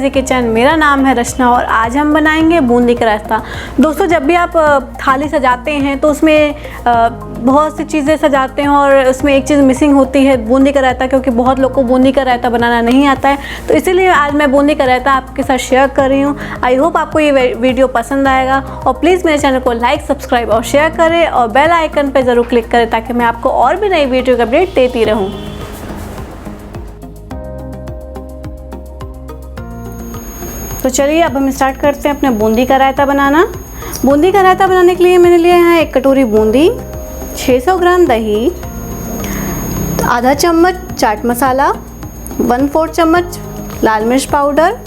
दी kitchen. मेरा नाम है रचना और आज हम बनाएंगे बूंदी का रायता। दोस्तों, जब भी आप थाली सजाते हैं तो उसमें बहुत सी चीज़ें सजाते हैं और उसमें एक चीज़ मिसिंग होती है, बूंदी का रायता, क्योंकि बहुत लोग को बूंदी का रायता बनाना नहीं आता है। तो इसीलिए आज मैं बूंदी का रायता आपके साथ शेयर कर रही हूँ। आई होप आपको ये वीडियो पसंद आएगा और प्लीज़ मेरे चैनल को लाइक, सब्सक्राइब और शेयर करें और बेल आइकन पर ज़रूर क्लिक करें ताकि मैं आपको और भी नई वीडियो का अपडेट देती रहूँ। तो चलिए अब हम स्टार्ट करते हैं अपने बूंदी का रायता बनाना। बूंदी का रायता बनाने के लिए मैंने लिया है 1 कटोरी बूंदी, 600 ग्राम दही, आधा चम्मच चाट मसाला, 1/4 चम्मच लाल मिर्च पाउडर,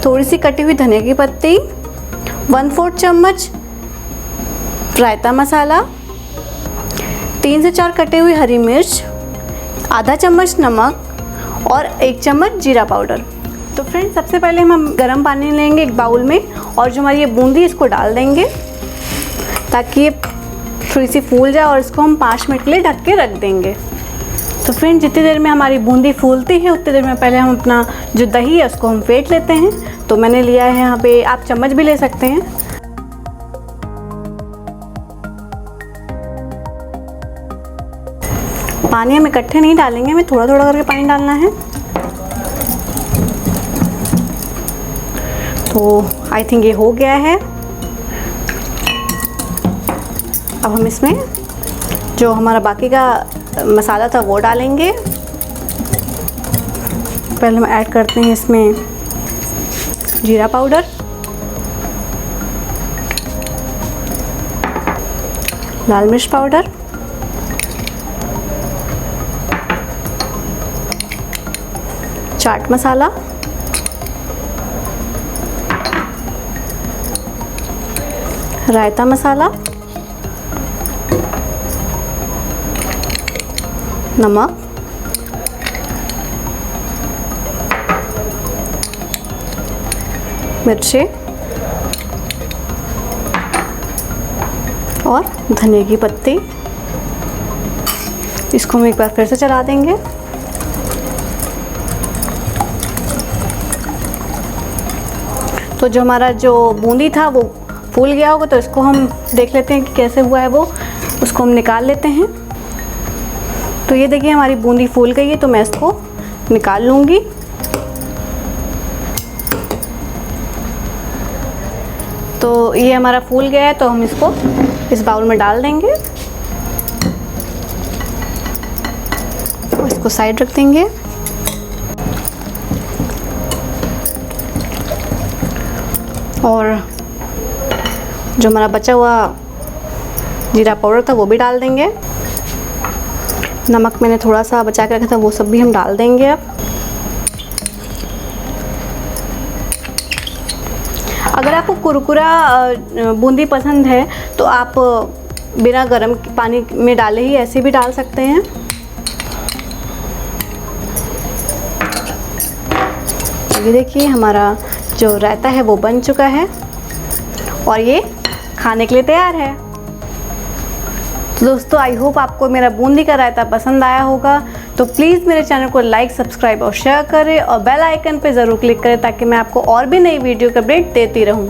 थोड़ी सी कटी हुई धनिया की पत्ती, 1/4 चम्मच रायता मसाला, 3 से 4 कटे हुई हरी मिर्च, आधा चम्मच नमक और 1 चम्मच जीरा पाउडर। तो फ्रेंड्स, सबसे पहले हम गर्म पानी लेंगे एक बाउल में और जो हमारी ये बूंदी इसको डाल देंगे ताकि ये थोड़ी सी फूल जाए और इसको हम 5 मिनट के लिए ढक के रख देंगे। तो फ्रेंड्स, जितनी देर में हमारी बूंदी फूलती है उतनी देर में पहले हम अपना जो दही है उसको हम फेंट लेते हैं। तो मैंने लिया है यहाँ पे, आप चम्मच भी ले सकते हैं। पानी हम इकट्ठे नहीं डालेंगे, हमें थोड़ा थोड़ा करके पानी डालना है। तो आई थिंक ये हो गया है। अब हम इसमें जो हमारा बाकी का मसाला था वो डालेंगे। पहले हम ऐड करते हैं इसमें जीरा पाउडर, लाल मिर्च पाउडर, चाट मसाला, रायता मसाला, नमक, मिर्ची और धनिया की पत्ती। इसको हम एक बार फिर से चला देंगे। तो जो हमारा जो बूंदी था वो फूल गया होगा, तो इसको हम देख लेते हैं कि कैसे हुआ है वो, उसको हम निकाल लेते हैं। तो ये देखिए हमारी बूंदी फूल गई है, तो मैं इसको निकाल लूँगी। तो ये हमारा फूल गया है, तो हम इसको इस बाउल में डाल देंगे और इसको साइड रख देंगे। और जो हमारा बचा हुआ जीरा पाउडर था वो भी डाल देंगे। नमक मैंने थोड़ा सा बचा के रखा था, वो सब भी हम डाल देंगे। अब अगर आपको कुरकुरा बूंदी पसंद है तो आप बिना गर्म पानी में डाले ही ऐसे भी डाल सकते हैं। ये देखिए हमारा जो रायता है वो बन चुका है और ये खाने के लिए तैयार है। तो दोस्तों, आई होप आपको मेरा बूंदी का रायता पसंद आया होगा। तो प्लीज़ मेरे चैनल को लाइक, सब्सक्राइब और शेयर करें और बेल आइकन पे ज़रूर क्लिक करें ताकि मैं आपको और भी नई वीडियो का अपडेट देती रहूं।